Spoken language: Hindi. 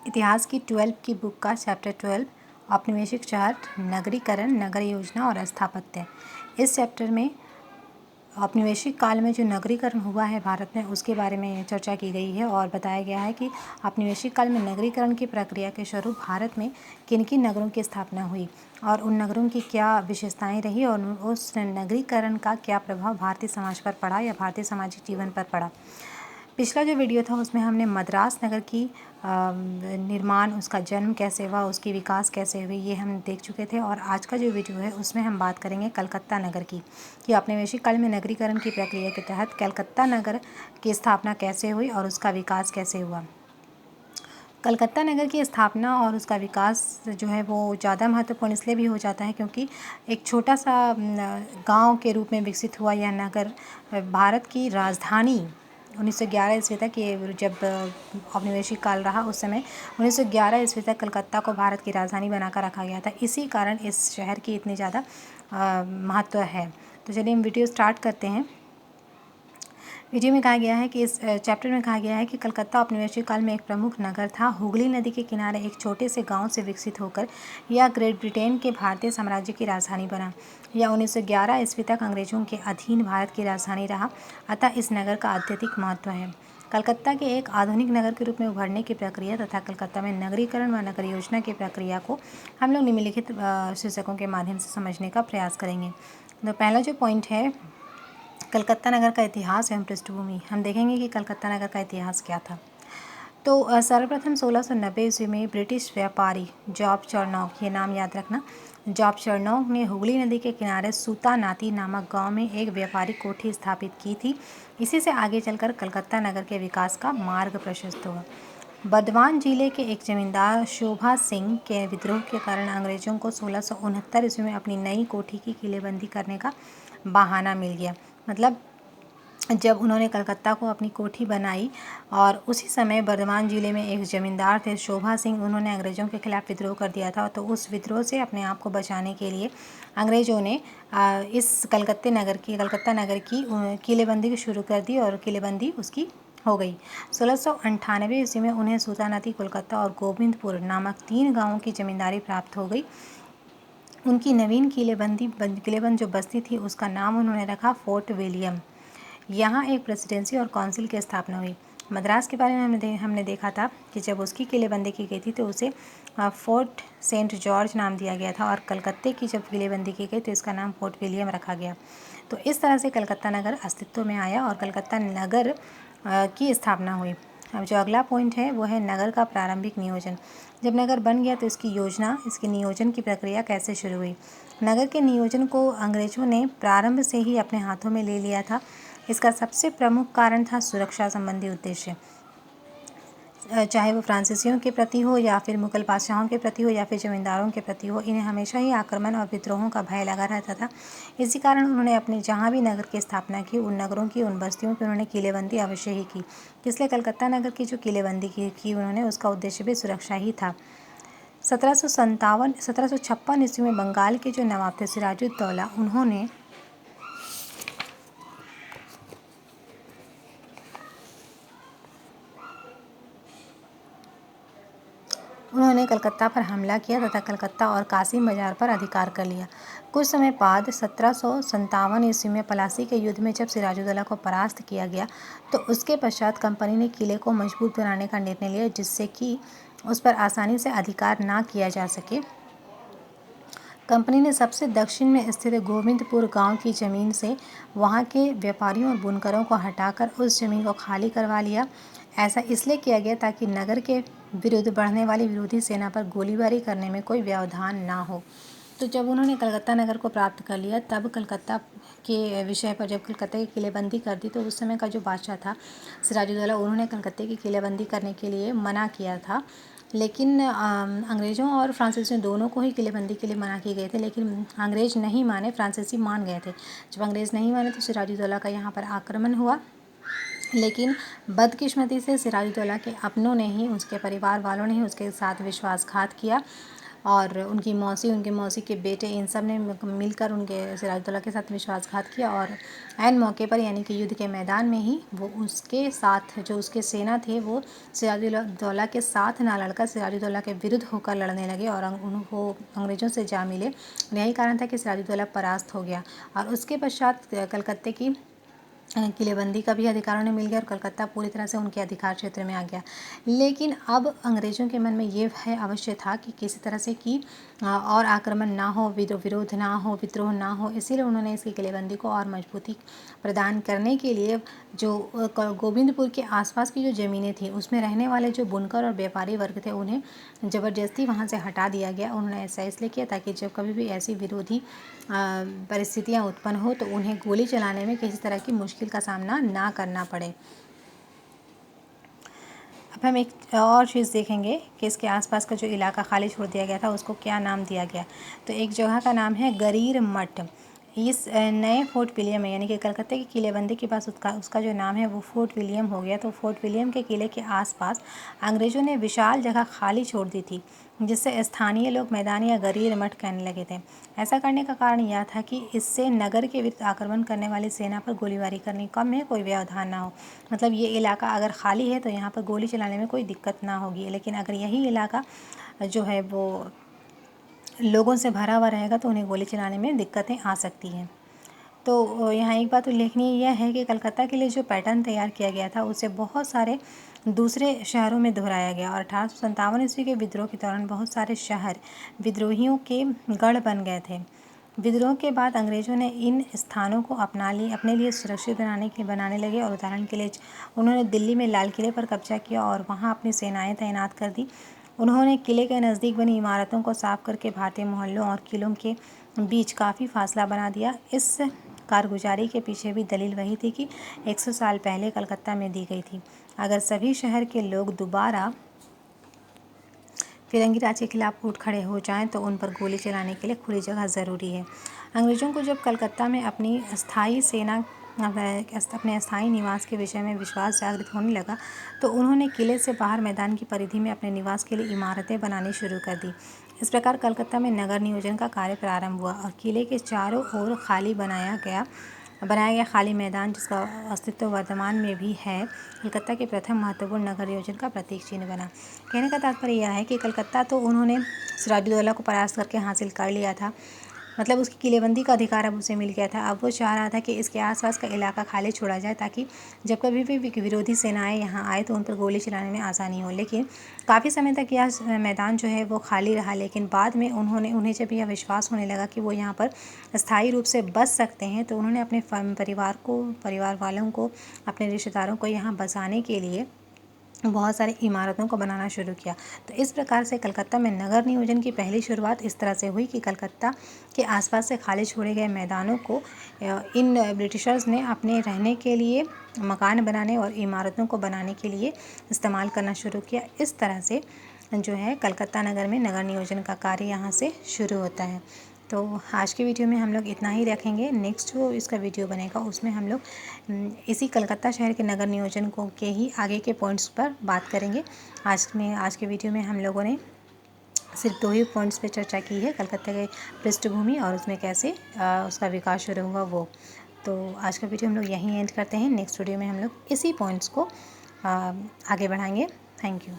इतिहास की 12 की बुक का चैप्टर 12 औपनिवेशिक शहर, नगरीकरण, नगर योजना और स्थापत्य। इस चैप्टर में औपनिवेशिक काल में जो नगरीकरण हुआ है भारत में उसके बारे में चर्चा की गई है और बताया गया है कि औपनिवेशिक काल में नगरीकरण की प्रक्रिया के स्वरूप भारत में किन किन नगरों की स्थापना हुई और उन नगरों की क्या विशेषताएं रही और उस नगरीकरण का क्या प्रभाव भारतीय समाज पर पड़ा या भारतीय सामाजिक जीवन पर पड़ा। पिछला जो वीडियो था उसमें हमने मद्रास नगर की निर्माण, उसका जन्म कैसे हुआ, उसकी विकास कैसे हुई, ये हम देख चुके थे। और आज का जो वीडियो है उसमें हम बात करेंगे कलकत्ता नगर की कि औपनिवेशिक काल में नगरीकरण की प्रक्रिया के तहत कलकत्ता नगर की स्थापना कैसे हुई और उसका विकास कैसे हुआ। कलकत्ता नगर की स्थापना और उसका विकास जो है वो ज़्यादा महत्वपूर्ण इसलिए भी हो जाता है क्योंकि एक छोटा सा गांव के रूप में विकसित हुआ यह नगर भारत की राजधानी 1911 ईस्वी तक, ये जब औपनिवेशिक काल रहा उस समय 1911 ईस्वी तक कलकत्ता को भारत की राजधानी बनाकर रखा गया था। इसी कारण इस शहर की इतनी ज़्यादा महत्व है। तो चलिए हम वीडियो स्टार्ट करते हैं। वीडियो में कहा गया है कि इस चैप्टर में कहा गया है कि कलकत्ता औपनिवेशिक काल में एक प्रमुख नगर था। हुगली नदी के किनारे एक छोटे से गांव से विकसित होकर यह ग्रेट ब्रिटेन के भारतीय साम्राज्य की राजधानी बना। यह 1911 ईस्वी तक अंग्रेजों के अधीन भारत की राजधानी रहा, अतः इस नगर का अत्यधिक महत्व है। कलकत्ता के एक आधुनिक नगर के रूप में उभरने की प्रक्रिया तथा कलकत्ता में नगरीकरण व नगर योजना की प्रक्रिया को हम लोग निम्नलिखित शीर्षकों के माध्यम से समझने का प्रयास करेंगे। तो पहला जो पॉइंट है कलकत्ता नगर का इतिहास एवं पृष्ठभूमि। हम देखेंगे कि कलकत्ता नगर का इतिहास क्या था। तो सर्वप्रथम 1690 ईस्वी में ब्रिटिश व्यापारी जॉब चार्नोक, ये नाम याद रखना, जॉब चार्नोक ने हुगली नदी के किनारे सूतानाती नामक गांव में एक व्यापारिक कोठी स्थापित की थी। इसी से आगे चलकर कलकत्ता नगर के विकास का मार्ग प्रशस्त हुआ। बर्धमान जिले के एक जमींदार शोभा सिंह के विद्रोह के कारण अंग्रेजों को 1669 ईस्वी में अपनी नई कोठी की किलेबंदी करने का बहाना मिल गया। मतलब जब उन्होंने कलकत्ता को अपनी कोठी बनाई और उसी समय बर्धमान जिले में एक जमींदार थे शोभा सिंह, उन्होंने अंग्रेज़ों के खिलाफ विद्रोह कर दिया था। तो उस विद्रोह से अपने आप को बचाने के लिए अंग्रेज़ों ने इस कलकत्ता नगर की किलेबंदी शुरू कर दी और किलेबंदी उसकी हो गई। 1698 ईस्वी में उन्हें सूतानाती, कोलकाता और गोविंदपुर नामक 3 गांवों की जमींदारी प्राप्त हो गई। उनकी नवीन किलेबंद जो बस्ती थी उसका नाम उन्होंने रखा फोर्ट विलियम। यहाँ एक प्रेसिडेंसी और काउंसिल की स्थापना हुई। मद्रास के बारे में हमने देखा था कि जब उसकी किलेबंदी की गई थी तो उसे फोर्ट सेंट जॉर्ज नाम दिया गया था और कलकत्ते की जब किलेबंदी की गई तो इसका नाम फोर्ट विलियम रखा गया। तो इस तरह से कलकत्ता नगर अस्तित्व में आया और कलकत्ता नगर की स्थापना हुई। अब जो अगला पॉइंट है वो है नगर का प्रारंभिक नियोजन। जब नगर बन गया तो इसकी नियोजन की प्रक्रिया कैसे शुरू हुई। नगर के नियोजन को अंग्रेजों ने प्रारंभ से ही अपने हाथों में ले लिया था। इसका सबसे प्रमुख कारण था सुरक्षा संबंधी उद्देश्य, चाहे वो फ्रांसीसियों के प्रति हो या फिर मुगल बादशाहों के प्रति हो या फिर जमींदारों के प्रति हो, इन्हें हमेशा ही आक्रमण और विद्रोहों का भय लगा रहता था। इसी कारण उन्होंने अपने जहाँ भी नगर की स्थापना की उन नगरों की, उन बस्तियों की उन्होंने किलेबंदी अवश्य ही की। इसलिए कलकत्ता नगर की जो किलेबंदी की उन्होंने, उसका उद्देश्य भी सुरक्षा ही था। 1756 ईस्वी में बंगाल के जो नवाब थे सिराजुद्दौला, उन्होंने कलकत्ता पर हमला किया तथा कलकत्ता और कासिम बाजार पर अधिकार कर लिया। कुछ समय बाद 1757 ईस्वी में प्लासी के युद्ध में जब सिराजुद्दौला को परास्त किया गया तो उसके पश्चात कंपनी ने किले को मजबूत बनाने का निर्णय लिया जिससे कि उस पर आसानी से अधिकार ना किया जा सके। कंपनी ने सबसे दक्षिण में स्थित गोविंदपुर गांव की ज़मीन से वहां के व्यापारियों और बुनकरों को हटाकर उस ज़मीन को खाली करवा लिया। ऐसा इसलिए किया गया ताकि नगर के विरुद्ध बढ़ने वाली विरोधी सेना पर गोलीबारी करने में कोई व्यवधान ना हो। तो जब उन्होंने कलकत्ता नगर को प्राप्त कर लिया तब कलकत्ता के विषय पर जब कलकत्ता की किलेबंदी कर दी तो उस समय का जो बादशाह था सिराजुद्दौला, उन्होंने कलकत्ते की किलेबंदी करने के लिए मना किया था। लेकिन अंग्रेज़ों और फ्रांसीसियों दोनों को ही किलेबंदी के लिए मना किए गए थे, लेकिन अंग्रेज़ नहीं माने, फ्रांसीसी मान गए थे। जब अंग्रेज़ नहीं माने तो सिराजुद्दौला का यहाँ पर आक्रमण हुआ, लेकिन बदकिस्मती से सिराजुद्दौला के अपनों ने ही, उसके परिवार वालों ने ही उसके साथ विश्वासघात किया और उनकी मौसी के बेटे, इन सब ने मिलकर उनके सिराजुद्दौला के साथ विश्वासघात किया और ऐन मौके पर यानी कि युद्ध के मैदान में ही वो उसके साथ जो उसके सेना थे वो सिराजुद्दौला के साथ ना लड़कर सिराजुद्दौला के विरुद्ध होकर लड़ने लगे और वो अंग्रेज़ों से जा मिले। यही कारण था कि सिराजुद्दौला परास्त हो गया और उसके पश्चात कलकत्ते की किलेबंदी का भी अधिकार उन्हें मिल गया और कलकत्ता पूरी तरह से उनके अधिकार क्षेत्र में आ गया। लेकिन अब अंग्रेज़ों के मन में ये भय अवश्य था कि किसी तरह से कि और आक्रमण ना हो, विरोध ना हो, विद्रोह ना हो, इसीलिए उन्होंने इसकी किलेबंदी को और मजबूती प्रदान करने के लिए जो गोविंदपुर के आसपास की जो ज़मीनें थी उसमें रहने वाले जो बुनकर और व्यापारी वर्ग थे उन्हें ज़बरदस्ती वहाँ से हटा दिया गया। उन्होंने ऐसा इसलिए किया ताकि जब कभी भी ऐसी विरोधी परिस्थितियाँ उत्पन्न हो तो उन्हें गोली चलाने में किसी तरह की मुश्किल का सामना ना करना पड़े। अब हम एक और चीज़ देखेंगे कि इसके आसपास का जो इलाका खाली छोड़ दिया गया था उसको क्या नाम दिया गया। तो एक जगह का नाम है गरीर मठ। इस नए फोर्ट विलियम में यानी कि कलकत्ते की किलेबंदी के पास उसका जो नाम है वो फोर्ट विलियम हो गया। तो फोर्ट विलियम के किले के आसपास अंग्रेज़ों ने विशाल जगह खाली छोड़ दी थी जिससे स्थानीय लोग मैदान या गरीर मठ कहने लगे थे। ऐसा करने का कारण यह था कि इससे नगर के विरुद्ध आक्रमण करने वाली सेना पर गोलीबारी करने का में कोई व्यवधान ना हो। मतलब ये इलाका अगर खाली है तो यहाँ पर गोली चलाने में कोई दिक्कत ना होगी, लेकिन अगर यही इलाका जो है वो लोगों से भरा हुआ रहेगा तो उन्हें गोली चलाने में दिक्कतें आ सकती हैं। तो यहाँ एक बात उल्लेखनीय यह है कि कलकत्ता के लिए जो पैटर्न तैयार किया गया था उसे बहुत सारे दूसरे शहरों में दोहराया गया और 1857 ईस्वी के विद्रोह के दौरान बहुत सारे शहर विद्रोहियों के गढ़ बन गए थे। विद्रोह के बाद अंग्रेज़ों ने इन स्थानों को अपने लिए सुरक्षित बनाने लगे और उदाहरण के लिए उन्होंने दिल्ली में लाल किले पर कब्जा किया और वहाँ अपनी सेनाएं तैनात कर दी। उन्होंने किले के नज़दीक बनी इमारतों को साफ करके भारतीय मोहल्लों और किलों के बीच काफ़ी फासला बना दिया। इस कारगुजारी के पीछे भी दलील वही थी कि 100 साल पहले कलकत्ता में दी गई थी। अगर सभी शहर के लोग दोबारा फिरंगी राज के खिलाफ उठ खड़े हो जाएं तो उन पर गोली चलाने के लिए खुली जगह ज़रूरी है। अंग्रेज़ों को जब कलकत्ता में अपने स्थायी निवास के विषय में विश्वास जागृत होने लगा तो उन्होंने किले से बाहर मैदान की परिधि में अपने निवास के लिए इमारतें बनानी शुरू कर दी। इस प्रकार कलकत्ता में नगर नियोजन का कार्य प्रारंभ हुआ और किले के चारों ओर बनाया गया खाली मैदान, जिसका अस्तित्व वर्तमान में भी है, कलकत्ता के प्रथम महत्वपूर्ण नगर नियोजन का प्रतीक चिन्ह बना। कहने का तात्पर्य यह है कि कलकत्ता तो उन्होंने सिराजुद्दौला को परास्त करके हासिल कर लिया था, मतलब उसकी किलेबंदी का अधिकार अब उसे मिल गया था। अब वो चाह रहा था कि इसके आसपास का इलाका खाली छोड़ा जाए ताकि जब कभी भी विरोधी सेनाएं यहाँ आए तो उन पर गोली चलाने में आसानी हो। लेकिन काफ़ी समय तक यह मैदान जो है वो खाली रहा, लेकिन बाद में उन्हें जब यह विश्वास होने लगा कि वो यहाँ पर स्थायी रूप से बस सकते हैं तो उन्होंने अपने परिवार वालों को, अपने रिश्तेदारों को यहाँ बसाने के लिए बहुत सारी इमारतों को बनाना शुरू किया। तो इस प्रकार से कलकत्ता में नगर नियोजन की पहली शुरुआत इस तरह से हुई कि कलकत्ता के आसपास से खाली छोड़े गए मैदानों को इन ब्रिटिशर्स ने अपने रहने के लिए मकान बनाने और इमारतों को बनाने के लिए इस्तेमाल करना शुरू किया। इस तरह से जो है कलकत्ता नगर में नगर नियोजन का कार्य यहाँ से शुरू होता है। तो आज के वीडियो में हम लोग इतना ही रखेंगे। नेक्स्ट जो इसका वीडियो बनेगा उसमें हम लोग इसी कलकत्ता शहर के नगर नियोजन को के ही आगे के पॉइंट्स पर बात करेंगे। आज के वीडियो में हम लोगों ने सिर्फ 2 ही पॉइंट्स पे चर्चा की है, कलकत्ता के पृष्ठभूमि और उसमें कैसे उसका विकास शुरू हुआ वो। तो आज का वीडियो हम लोग यहीं एंड करते हैं। नेक्स्ट वीडियो में हम लोग इसी पॉइंट्स को आगे बढ़ाएंगे। Thank you.